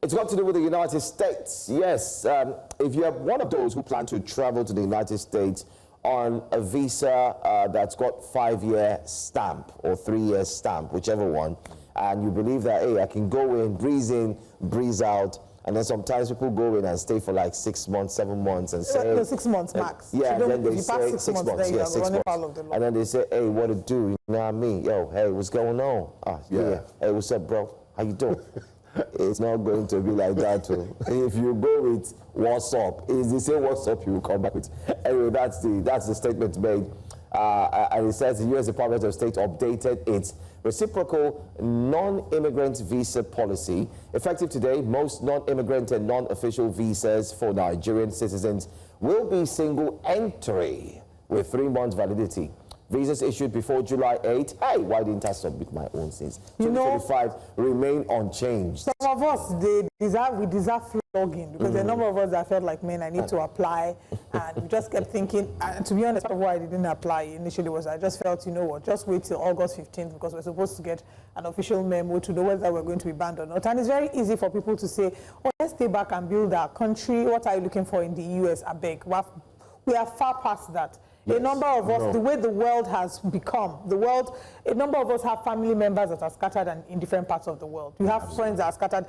It's got to do with the United States. Yes, if you're one of those who plan to travel to the United States on a visa that's got 5-year stamp or 3-year stamp, whichever one, and you believe that, hey, I can go in, breeze out, and then sometimes people go in and stay for like 6 months, 7 months, and say, no, 6 months max. Yeah, so then they say 6 months, yeah, 6 months, and then they say, hey, what to do? You know what I mean? Yo, hey, what's going on? Yeah. Hey, what's up, bro? How you doing? It's not going to be like that too. If you go with what's up, it's the same what's up you will come back with. Anyway, that's the statement made. And it says the U.S. Department of State updated its reciprocal non-immigrant visa policy. Effective today, most non-immigrant and non-official visas for Nigerian citizens will be single entry with 3 months validity. Visas issued before July 8. Hey, why didn't I submit my own since 2025 remain unchanged? Some of us, we deserve flogging because there are a number of us that felt like, man, I need to apply. And we just kept thinking, and to be honest, part of why I didn't apply initially was I just felt, you know what, just wait till August 15th because we're supposed to get an official memo to know whether we're going to be banned or not. And it's very easy for people to say, oh, let's stay back and build our country. What are you looking for in the US? I beg. We are far past that. Yes. A number of us, the way the world has become, a number of us have family members that are scattered in different parts of the world. You have friends that are scattered.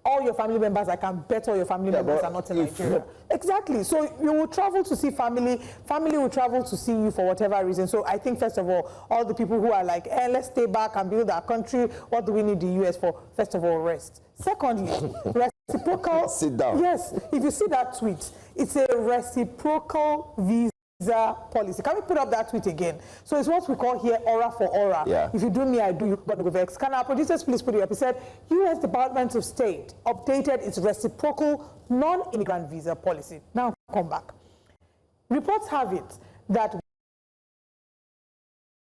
All your family members, I can bet all your family members are not in Nigeria. Exactly. So you will travel to see family. Family will travel to see you for whatever reason. So I think, first of all the people who are like, hey, let's stay back and build our country, what do we need the US for? First of all, rest. Secondly, reciprocal. Sit down. Yes. If you see that tweet, it's a reciprocal visa policy. Can we put up that tweet again? So it's what we call here aura for aura. Yeah. If you do me, I do you, but go vex. Can our producers please put it up? He said, U.S. Department of State updated its reciprocal non-immigrant visa policy. Now come back. Reports have it that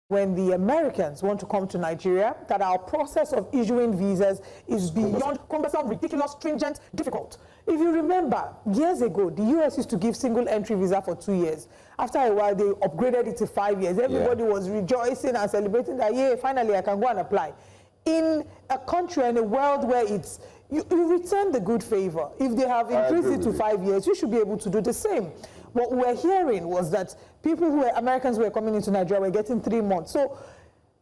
when the Americans want to come to Nigeria, that our process of issuing visas is beyond cumbersome, ridiculous, stringent, difficult. If you remember, years ago, the US used to give single entry visa for 2 years. After a while, they upgraded it to 5 years. Everybody was rejoicing and celebrating that, yeah, finally I can go and apply. In a country and a world where it's, you return the good favor. If they have increased it to 5 years, you should be able to do the same. What we're hearing was that Americans who were coming into Nigeria were getting 3 months. So,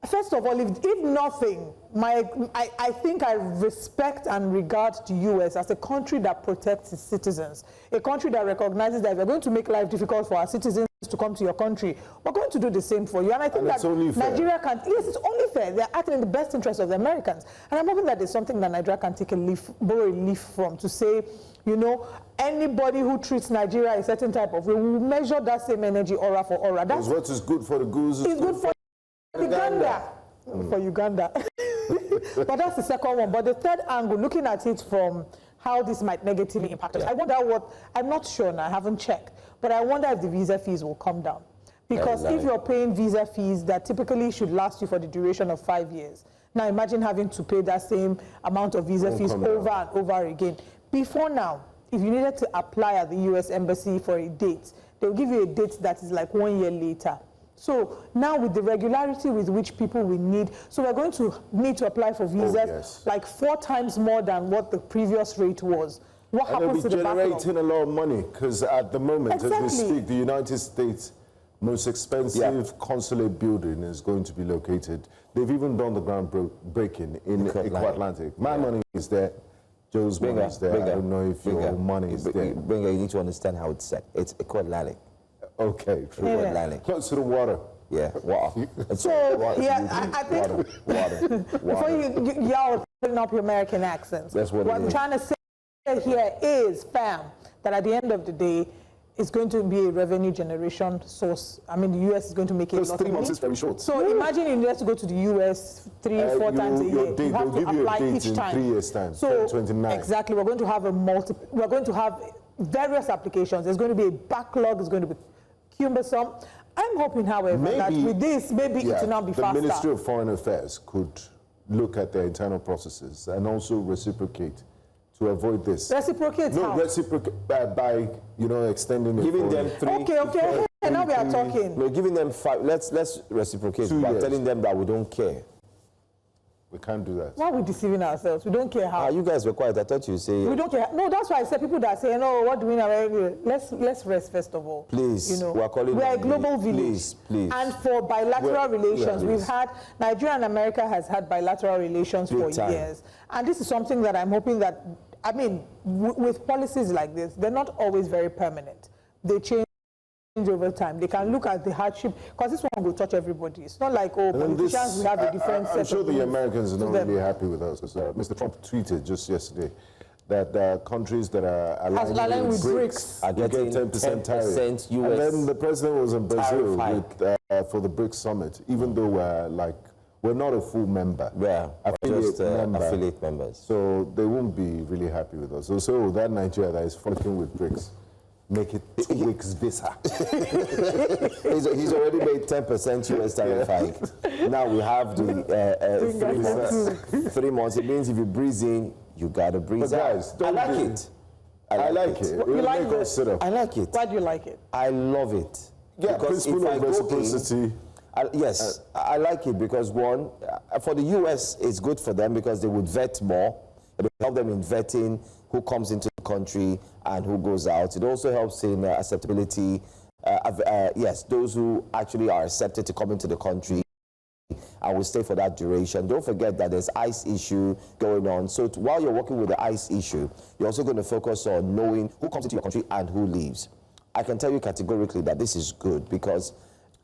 first of all, if nothing, I think I respect and regard the U.S. as a country that protects its citizens, a country that recognizes that if we're going to make life difficult for our citizens to come to your country, we're going to do the same for you. And I think that Nigeria can, yes, it's only fair. They're acting in the best interest of the Americans. And I'm hoping that there's something that Nigeria can take borrow a leaf from to say, you know, anybody who treats Nigeria a certain type of way, we will measure that same energy aura for aura. That's what is good for the goose is good for Uganda. For Uganda. But that's the second one. But the third angle, looking at it from how this might negatively impact us, I wonder I'm not sure now, I haven't checked, but I wonder if the visa fees will come down. Because if you're paying visa fees that typically should last you for the duration of 5 years, now imagine having to pay that same amount of visa fees over and over again. Before now, if you needed to apply at the US Embassy for a date, they'll give you a date that is like 1 year later. So now with the regularity with which people will need, so we're going to need to apply for visas like 4 times more than what the previous rate was. What happens to the backlog? They'll be generating a lot of money because at the moment, as we speak, the United States' most expensive consulate building is going to be located. They've even done the groundbreaking in Atlantic. My money is there. Joe's money is there. I don't know if your money is there. Gbenga, you need to understand how it's set. It's Atlantic. Okay, Atlantic. Close to the water. Yeah, water. So, I think water. Before y'all are putting up your American accents, what I'm trying to say here is, fam, that at the end of the day, it's going to be a revenue generation source. I mean, the U.S. is going to make it a lot of money. 3 months is very short. So imagine you need to go to the U.S. 3-4 times a year. You have to apply each time. 3 years time. So 29. Exactly, we're going to have various applications. There's going to be a backlog. It's going to be cumbersome. I'm hoping, however, that with this, maybe it will not be faster. The Ministry of Foreign Affairs could look at their internal processes and also reciprocate to avoid this. Reciprocate how? No, reciprocate by, you know, extending it. Giving them 3. Okay. Now we are talking. No, giving them 5. Let's reciprocate by telling them that we don't care. We can't do that. Why are we deceiving ourselves? We don't care how. You guys were quiet. I thought you say. We don't care. No, that's why I said people that say, no, what do we know? Let's rest first of all. Please, you know, we're a global village. Please. And for bilateral relations, we've had, Nigeria and America has had bilateral relations for years. And this is something that I'm hoping that, I mean, with policies like this, they're not always very permanent. They change over time. They can look at the hardship, because this one will touch everybody. It's not like, oh, politicians, we have a different set I'm sure of the Americans are not them. really happy with us. Mr. Trump tweeted just yesterday that countries that are aligned with BRICS are getting 10% tariff. US And then the president was in Brazil for the BRICS summit, even though we're not a full member. Yeah, just affiliate members. So they won't be really happy with us. So that Nigeria that is flirting with BRICS, make it 2 weeks visa. he's already made 10% US tariff hike. Now we have the 3 months. It means if you breeze in, you gotta breeze out. Guys, I like it. I like it. You like it? I like it. Why do you like it? I love it. Yeah, principle of reciprocity. Yes, I like it because one, for the US, it's good for them because they would vet more. It will help them in vetting who comes into the country and who goes out. It also helps in acceptability. Yes, those who actually are accepted to come into the country and will stay for that duration. Don't forget that there's ICE issue going on. So while you're working with the ICE issue, you're also going to focus on knowing who comes into your country and who leaves. I can tell you categorically that this is good because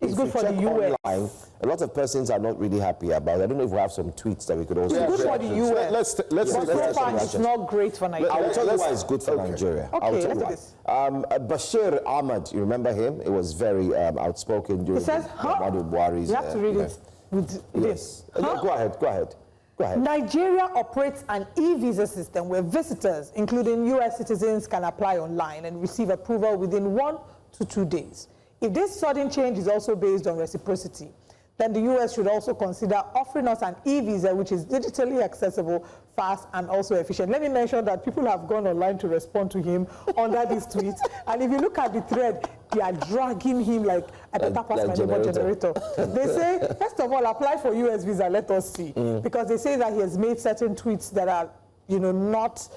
it's good for the US. Online, a lot of persons are not really happy about it. I don't know if we have some tweets that we could also... It's good for the US. Let's so far, it's not great for Nigeria. I will tell you why it's good for Nigeria. Okay, let's do this. Bashir Ahmad, you remember him? It was very outspoken during Muhammadu Buhari's... You have to read it with this. Go ahead. Nigeria operates an e-visa system where visitors, including US citizens, can apply online and receive approval within 1 to 2 days. If this sudden change is also based on reciprocity, then the US should also consider offering us an e-visa which is digitally accessible, fast, and also efficient. Let me mention that people have gone online to respond to him under these tweets. And if you look at the thread, they are dragging him like a better pass my neighbor generator. They say, first of all, apply for US visa, let us see. Because they say that he has made certain tweets that are, not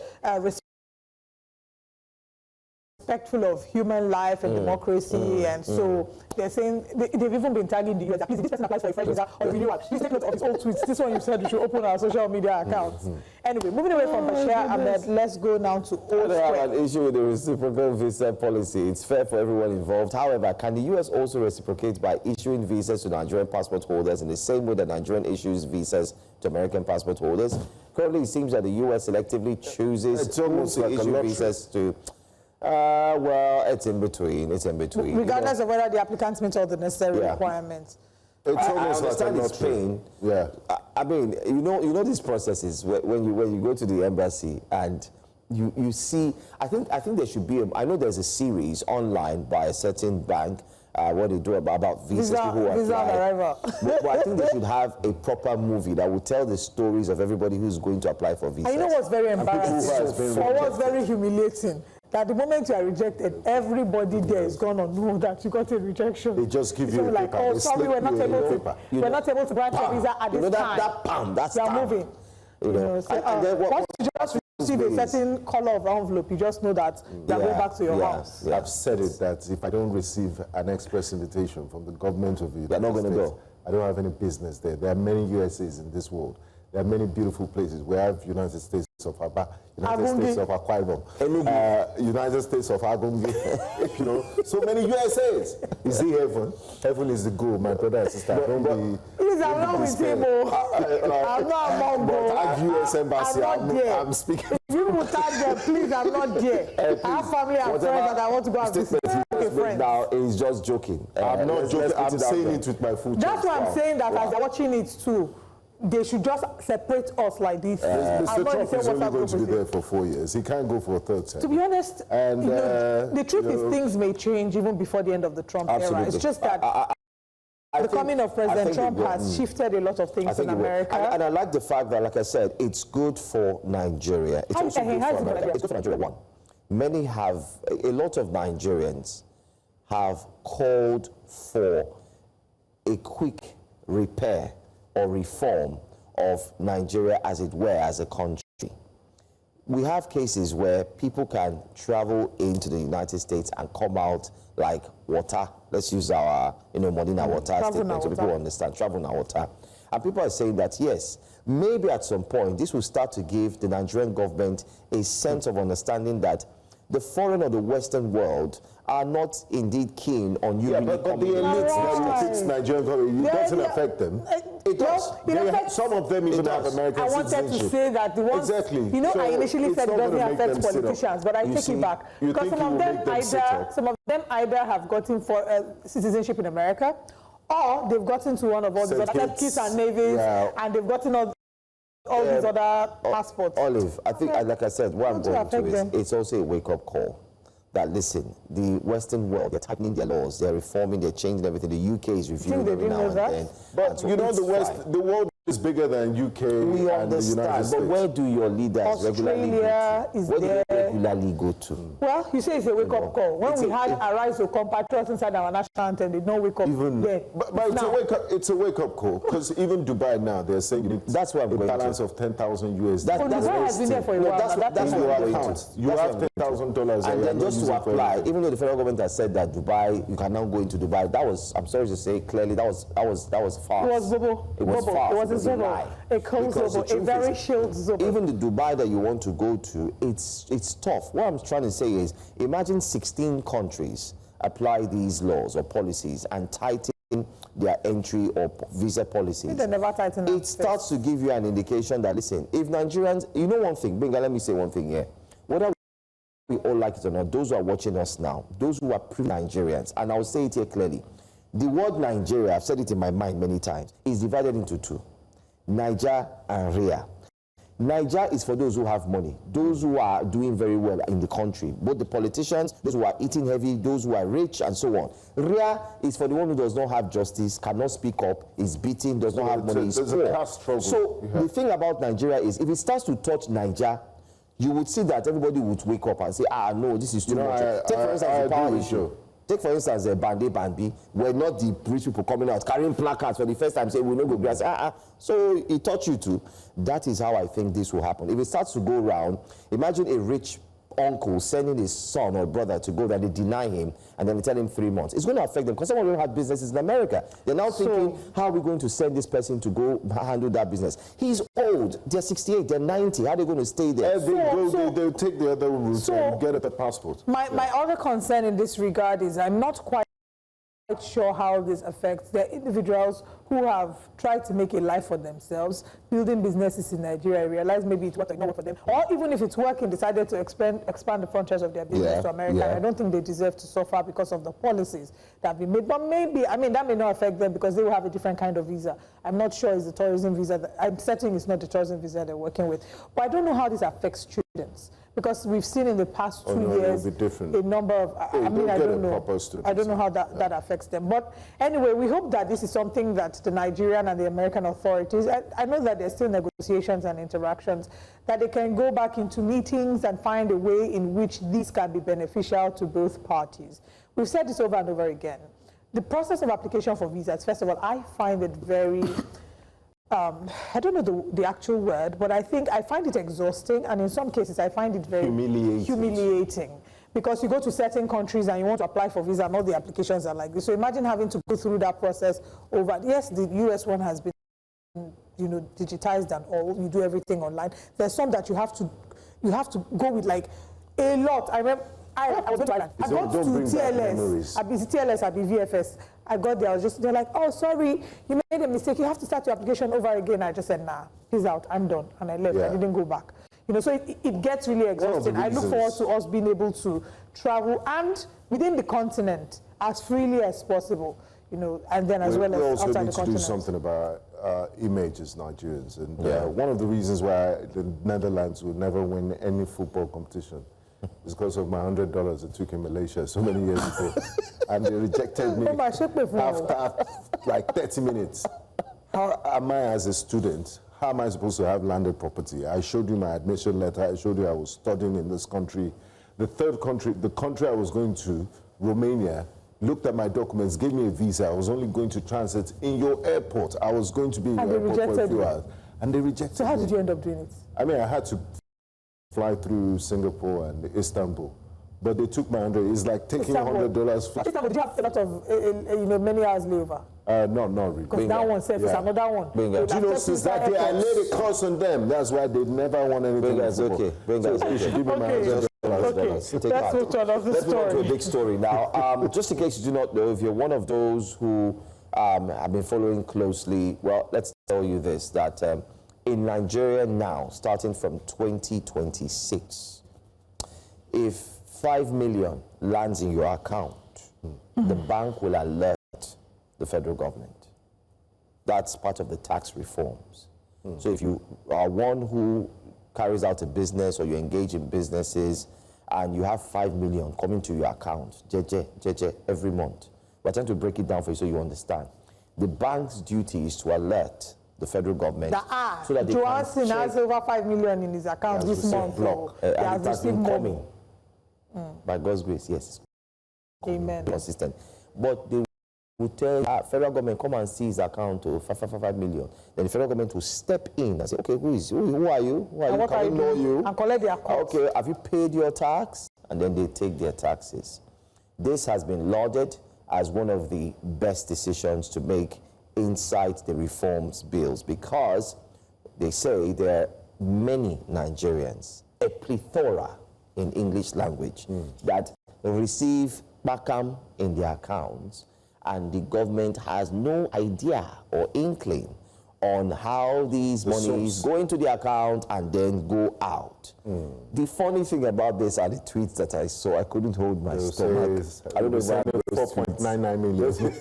respectful of human life and democracy, and so they're saying they've even been tagging the US that please, if this person applies for a fresh visa or renewal, please take note of his old tweets. This one you said we should open our social media accounts. Anyway, moving away from Bashir Ahmed, let's go now to Old I have an issue with the reciprocal visa policy. It's fair for everyone involved. However, can the US also reciprocate by issuing visas to Nigerian passport holders in the same way that Nigerian issues visas to American passport holders? Currently, it seems that the US selectively chooses to issue visas to... well, it's in between. Regardless of whether the applicants meet all the necessary requirements. It's almost like it's pain. Yeah. I mean, you know these processes when you go to the embassy and you see. I think there should be. I know there's a series online by a certain bank. What they do about visas, people who apply. But I think they should have a proper movie that will tell the stories of everybody who's going to apply for visas. I know what's very embarrassing or what's very humiliating. That the moment you are rejected, everybody there is going to know that you got a rejection. They just give you a like, paper. oh, sorry, we're not able to grant a visa at this time. That's we are moving. Once you just receive a certain color of envelope, you just know that you're going back to your house. I've said it that if I don't receive an express invitation from the government of the United States, not going to go. I don't have any business there. There are many USAs in this world. There are many beautiful places. We have United States of Aba, United States of Akwa Ibom, United States of Agungi, so many USAs. You see heaven? Heaven is the goal, my brother and sister. Please, I'm not with him. I'm not among them. I'm US Embassy. I'm speaking. If you will tag them, please, I'm not there. I have family and friends that I want to go and visit. Now, he's just joking. I'm not joking. I'm saying it with my full chest. That's why I'm saying that as they're watching it too. They should just separate us like this. Mr. Trump is only going to be there for 4 years. He can't go for a third term. To be honest, and, the truth is things may change even before the end of the Trump era. It's just that the coming of President Trump has shifted a lot of things in America. And I like the fact that, like I said, it's good for Nigeria. It's also good for America. It's good for Nigeria. One, a lot of Nigerians have called for a quick repair or reform of Nigeria, as it were, as a country. We have cases where people can travel into the United States and come out like water. Let's use our, Modena water statement so people understand, travel na water. And people are saying that, yes, maybe at some point, this will start to give the Nigerian government a sense of understanding that the foreign or the Western world are not indeed keen on you. Yeah, but the elites that fix Nigerian government, it doesn't affect them. It does. Some of them even have American citizenship. I wanted to say that the ones, so I initially said it doesn't affect politicians, but I take it back. Because some of them either have gotten for citizenship in America, or they've gotten to one of all these other Kitts and Nevis, and they've gotten all these other passports. Olive, I think, like I said, what I'm going to is, it's also a wake-up call. That, listen, the Western world, they're tightening their laws, they're reforming, they're changing everything. The UK is reviewing every now and then. But so the world is bigger than UK we and the United States. But where do your leaders regularly go to? Where do they regularly go to? Well, you say it's a wake-up call. When we had Arise to come patriots inside our national anthem, they don't wake up there. But it's a wake-up call, because even Dubai now, they're saying you need a balance of 10,000 USD. Dubai has been there for a while. That's what you have $10,000. And then just to apply, even though the federal government has said that Dubai, you can now go into Dubai, that was, I'm sorry to say clearly, that was false. It was bobo. It was false. It was a cold zobo, a very chilled zobo. Even the Dubai that you want to go to, it's tough. What I'm trying to say is, imagine 16 countries apply these laws or policies and tighten their entry or visa policies. They never tighten it starts to give you an indication that, listen, if Nigerians, you know one thing, Gbenga, let me say one thing here. Whether we all like it or not, those who are watching us now, those who are pre-Nigerians, and I'll say it here clearly, the word Nigeria, I've said it in my mind many times, is divided into two. Niger and Ria. Niger is for those who have money, those who are doing very well in the country, both the politicians, those who are eating heavy, those who are rich, and so on. Ria is for the one who does not have justice, cannot speak up, is beaten, does not have money, is poor. So the thing about Nigeria is, if it starts to touch Niger, you would see that everybody would wake up and say, no, this is too much. Take for instance the power issue. Take for instance Bandi, were not the rich people coming out carrying placards for the first time saying we no go grass. So it taught you to. That is how I think this will happen. If it starts to go round, imagine a rich uncle sending his son or brother to go there, they deny him, and then they tell him 3 months. It's going to affect them, because some of them have businesses in America. They're now thinking, how are we going to send this person to go handle that business? He's old, they're 68, they're 90, how are they going to stay there? They'll take the other route and get a passport. My other concern in this regard is I'm not quite sure how this affects the individuals who have tried to make a life for themselves, building businesses in Nigeria, realize maybe it's not work for them, or even if it's working, decided to expand the franchise of their business to America. I don't think they deserve to suffer because of the policies that have been made. But maybe, that may not affect them because they will have a different kind of visa. I'm not sure it's the tourism visa. I'm certain it's not the tourism visa they're working with. But I don't know how this affects students, because we've seen in the past 2 years a number of, I don't know how that affects them. But anyway, we hope that this is something that the Nigerian and the American authorities, I know that there's still negotiations and interactions, that they can go back into meetings and find a way in which this can be beneficial to both parties. We've said this over and over again. The process of application for visas, first of all, I find it very, I don't know the actual word, but I find it exhausting, and in some cases I find it very humiliating. Because you go to certain countries and you want to apply for visa and all the applications are like this. So imagine having to go through that process over. Yes, the US one has been, digitized and all. You do everything online. There's some that you have to go with like a lot. I remember I was going to Ireland. I got to TLS. I be VFS. I got there. They're like, oh, sorry, you made a mistake. You have to start your application over again. I just said, nah, peace out. I'm done. And I left. I didn't go back. So it gets really exhausting. I look forward to us being able to travel and within the continent as freely as possible, and then as well as outside the continent. We also need to do something about image as Nigerians. And one of the reasons why the Netherlands will never win any football competition is because of my $100 I took in Malaysia so many years ago. And they rejected me after like 30 minutes. How am I as a student? How am I supposed to have landed property? I showed you my admission letter. I showed you I was studying in this country. The third country, the country I was going to, Romania, looked at my documents, gave me a visa. I was only going to transit in your airport. I was going to be in your airport for a few hours. and they rejected So how me. did you end up doing it? I mean, I had to fly through Singapore and Istanbul, but they took my $100. It's like taking $100 flight. Istanbul, did you have a lot of, many hours layover? Not really. Because that one says it's another one. Do you know, since that day, I laid a curse on them. That's why they never want anything. Benga's okay. Benga's okay. You should give me my $100. Okay, Let's move on to a big story now. Just in case you do not know, if you're one of those who have been following closely, well, let's tell you this, that in Nigeria now, starting from 2026, if 5 million lands in your account, the bank will alert the federal government. That's part of the tax reforms. So if you are one who carries out a business or you engage in businesses and you have 5 million coming to your account, every month, we're trying to break it down for you so you understand. The bank's duty is to alert the federal government so that they Johnson has over 5 million in his account this month. Block, he has it has been received coming. By God's grace, yes. Amen. Consistent. But they will tell federal government, come and see his account to 5 million. Then the federal government will step in and say, okay, who are you? Who are you? Can we know you? And collect their costs. Okay, have you paid your tax? And then they take their taxes. This has been lauded as one of the best decisions to make inside the reforms bills, because they say there are many Nigerians, a plethora in English language, that receive bakam in their accounts, and the government has no idea or inkling on how these monies go into the account and then go out. The funny thing about this are the tweets that I saw. I couldn't hold my stomach. I don't know if it was 4.99 million.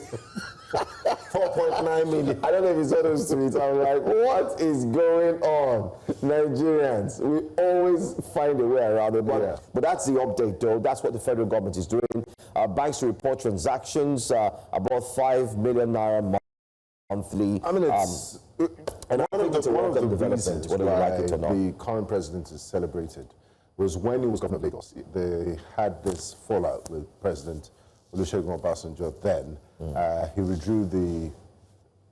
4.9 million. I don't know if it's all those tweets. I'm like, what is going on? Nigerians, we always find a way around it. But that's the update, though. That's what the federal government is doing. Banks report transactions about 5 million naira monthly. I mean, it's and I think it's one of the reasons whether you like it or not. The current president is celebrated was when he was governor of Lagos. They had this fallout with President Olusegun Obasanjo then. He withdrew the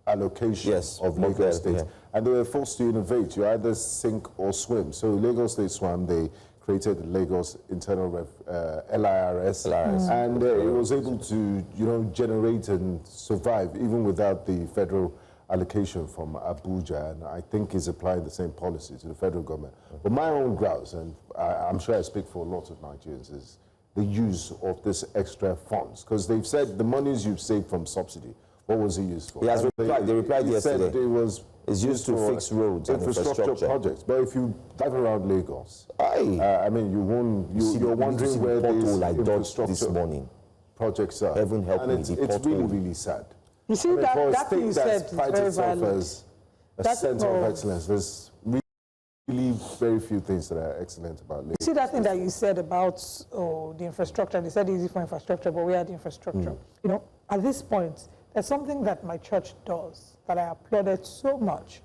allocation of Lagos State, and they were forced to innovate. You either sink or swim. So Lagos State swam. They created the Lagos Internal LIRS, and it was able to, generate and survive even without the federal allocation from Abuja, and I think is applying the same policy to the federal government. But my own grouse, and I'm sure I speak for a lot of Nigerians, is the use of this extra funds, because they've said the monies you've saved from subsidy, what was it used for? They replied yesterday. It's used to fix roads and infrastructure projects. But if you drive around Lagos, I mean, you're wondering where these infrastructure projects are. Heaven help me, it's really, really sad. You see, that thing you said is very valid. As a center of excellence, there's really very few things that are excellent about Lagos. You see that thing that you said about the infrastructure. They said easy for infrastructure, but we had infrastructure. At this point, there's something that my church does that I applauded so much.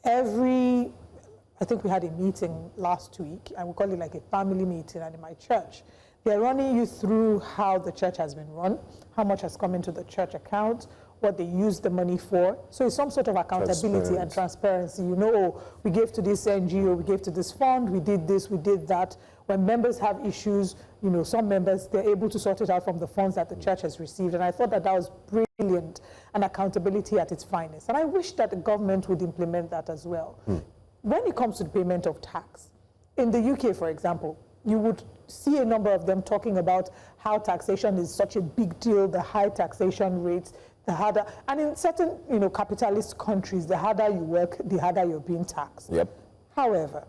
I think we had a meeting last week, and we call it like a family meeting, and in my church, they're running you through how the church has been run, how much has come into the church account, what they use the money for. So it's some sort of accountability and transparency. We gave to this NGO, we gave to this fund, we did this, we did that. When members have issues, some members, they're able to sort it out from the funds that the church has received. And I thought that was brilliant, and accountability at its finest. And I wish that the government would implement that as well. When it comes to the payment of tax, in the UK, for example, you would see a number of them talking about how taxation is such a big deal, the high taxation rates, the harder, and in certain, capitalist countries, the harder you work, the harder you're being taxed. However,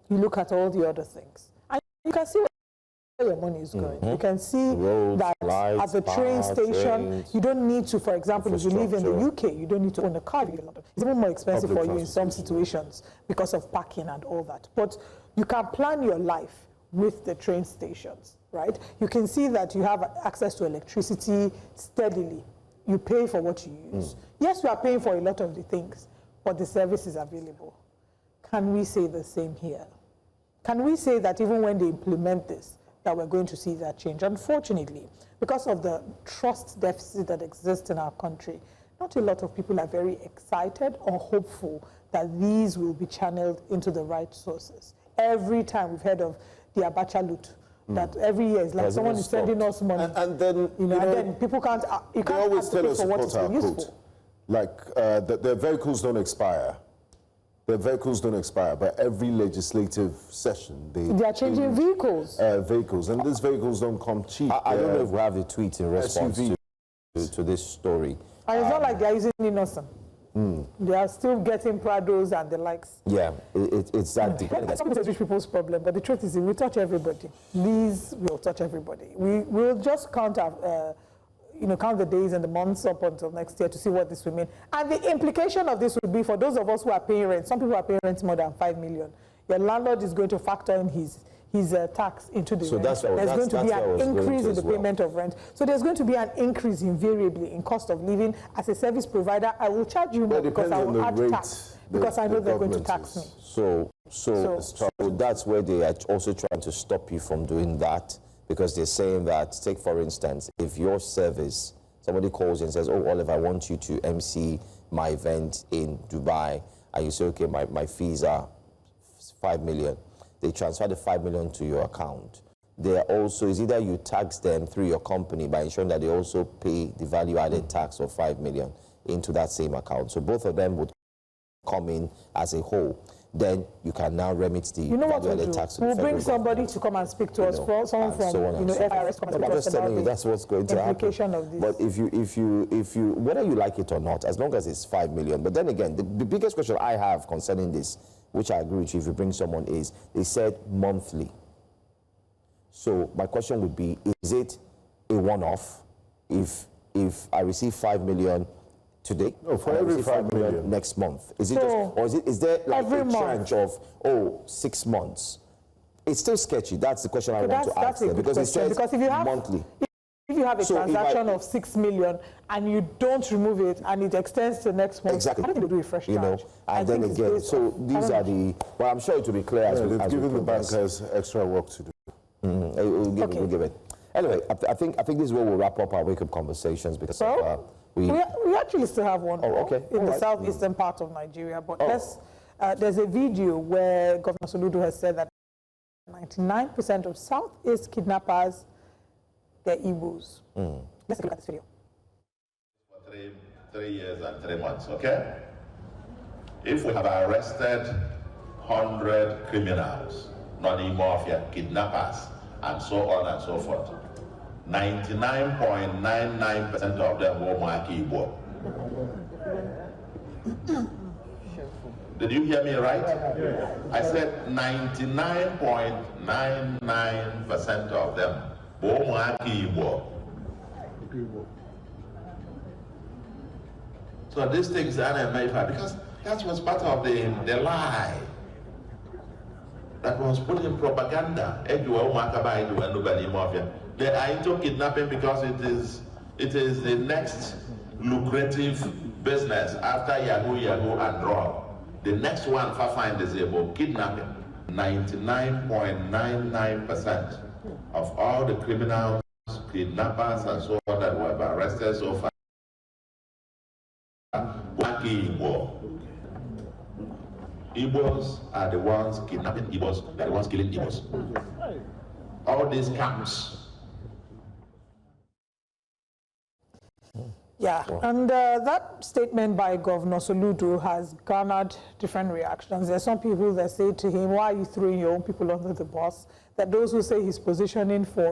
you look at all the other things, and you can see where your money is going. You can see that at the train station, you don't need to, for example, if you live in the UK, you don't need to own a car. It's even more expensive for you in some situations because of parking and all that. But you can plan your life with the train stations, right? You can see that you have access to electricity steadily. You pay for what you use. Yes, we are paying for a lot of the things, but the service is available. Can we say the same here? Can we say that even when they implement this, that we're going to see that change? Unfortunately, because of the trust deficit that exists in our country, not a lot of people are very excited or hopeful that these will be channeled into the right sources. Every time we've heard of the Abacha loot, that every year is like someone is sending us money. And then, and then people can't, you can't always ask tell people us for what to it's put our been used quote. for. Like, their vehicles don't expire. Their vehicles don't expire, but every legislative session, they are changing vehicles. Vehicles, and these vehicles don't come cheap. I don't know if we have the tweet in response to this story. And it's not like they're using innocent. They are still getting Prados and the likes. Yeah, it's that deep. Some people say rich people's problem, but the truth is we touch everybody. These will touch everybody. We'll just count our, count the days and the months up until next year to see what this will mean. And the implication of this would be for those of us who are paying rent. Some people are paying rent more than 5 million. Your landlord is going to factor in his tax into the rent. There's going to be an increase in the payment of rent. So there's going to be an increase invariably in cost of living. As a service provider, I will charge you more because I will add tax because I know they're going to tax me. So that's where they are also trying to stop you from doing that, because they're saying that, take for instance, if your service, somebody calls you and says, oh, Oliver, I want you to MC my event in Dubai, and you say, okay, my fees are 5 million. They transfer the 5 million to your account. They are also, is either you tax them through your company by ensuring that they also pay the value-added tax of 5 million into that same account. So both of them would come in as a whole. Then you can now remit the value-added tax to the federal government. We'll bring somebody to come and speak to us, someone from FIRS. I'm just telling you that's what's going to happen. Of this. But if you, whether you like it or not, as long as it's 5 million. But then again, the biggest question I have concerning this, which I agree with you if you bring someone, is they said monthly. So my question would be, is it a one-off if I receive 5 million today? No, for every 5 million next month. Is it just, or is there like a tranche of 6 months? It's still sketchy. That's the question I want to ask them, because it says monthly. If you have a transaction of 6 million and you don't remove it and it extends to next month, exactly. I think they do a fresh charge. And then again, so these are the, well, I'm sure it will be clear as they've given the bankers extra work to do. We'll give it. Anyway, I think this is where we'll wrap up our wake-up conversations, because we actually still have one more in the southeastern part of Nigeria, but there's a video where Governor Soludo has said that 99% of southeast kidnappers, they're Igbos. Let's take a look at this video. For 3 years and 3 months, okay? If we have arrested 100 criminals, non-mafia, kidnappers, and so on and so forth, 99.99% of them were Igbo. Did you hear me right? I said 99.99% of them were Igbo. So these things are unmade, because that was part of the lie that was put in propaganda. They are into kidnapping because it is the next lucrative business after Yahoo and drug. The next one for find is about kidnapping. 99.99% of all the criminals, kidnappers, and so on that were arrested so far were Igbo. Igbos are the ones kidnapping Igbos, they're the ones killing Igbos. All these camps. Yeah, and that statement by Governor Soludo has garnered different reactions. There's some people that say to him, why are you throwing your own people under the bus? That those who say he's positioning for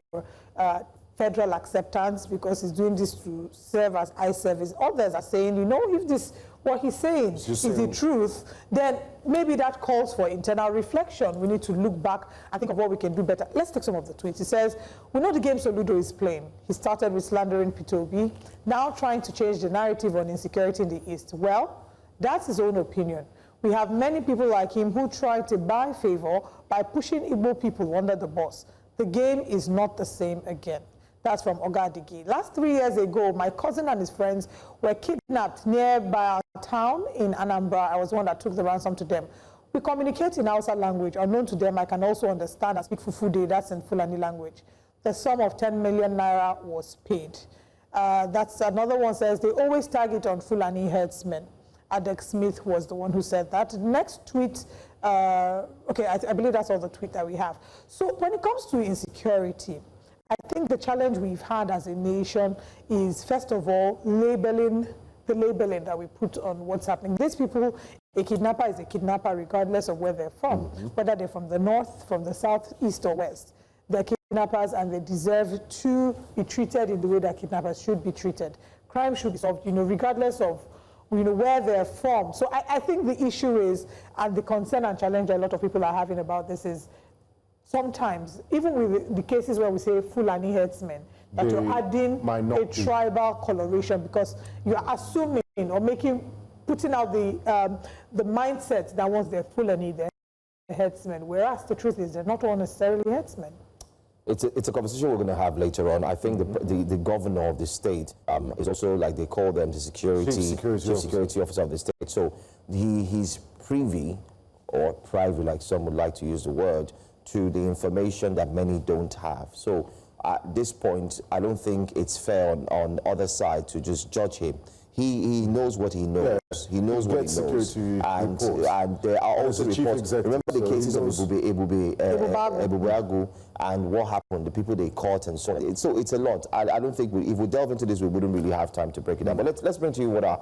federal acceptance because he's doing this to serve as eye service. Others are saying, if this, what he's saying is the truth, then maybe that calls for internal reflection. We need to look back and think of what we can do better. Let's take some of the tweets. He says, we know the game Soludo is playing. He started with slandering P2B, now trying to change the narrative on insecurity in the East. Well, that's his own opinion. We have many people like him who try to buy favor by pushing Igbo people under the bus. The game is not the same again. That's from Ogadigi. Last 3 years ago, my cousin and his friends were kidnapped nearby our town in Anambra. I was the one that took the ransom to them. We communicate in Hausa language. Unknown to them, I can also understand and speak Fufude, that's in Fulani language. The sum of 10 million naira was paid. That's another one says, they always target on Fulani herdsmen. Adek Smith was the one who said that. Next tweet, okay, I believe that's all the tweet that we have. So when it comes to insecurity, I think the challenge we've had as a nation is, first of all, the labeling that we put on what's happening. These people, a kidnapper is a kidnapper regardless of where they're from, whether they're from the north, from the south, east, or west. They're kidnappers and they deserve to be treated in the way that kidnappers should be treated. Crime should be solved, regardless of where they're from. So I think the issue is, and the concern and challenge a lot of people are having about this is, sometimes, even with the cases where we say Fulani herdsmen, that you're adding a tribal coloration because you're assuming or putting out the mindset that once they're Fulani, they're herdsmen, whereas the truth is they're not all necessarily herdsmen. It's a conversation we're going to have later on. I think the governor of the state is also, like they call them, the chief security officer of the state. So he's privy, or privy, like some would like to use the word, to the information that many don't have. So at this point, I don't think it's fair on other side to just judge him. He knows what he knows. Yeah. He knows what he knows. And there are also reports. Remember the cases of Ebubeagu and what happened, the people they caught and so on. So it's a lot. I don't think if we delve into this, we wouldn't really have time to break it down. But let's bring to you what our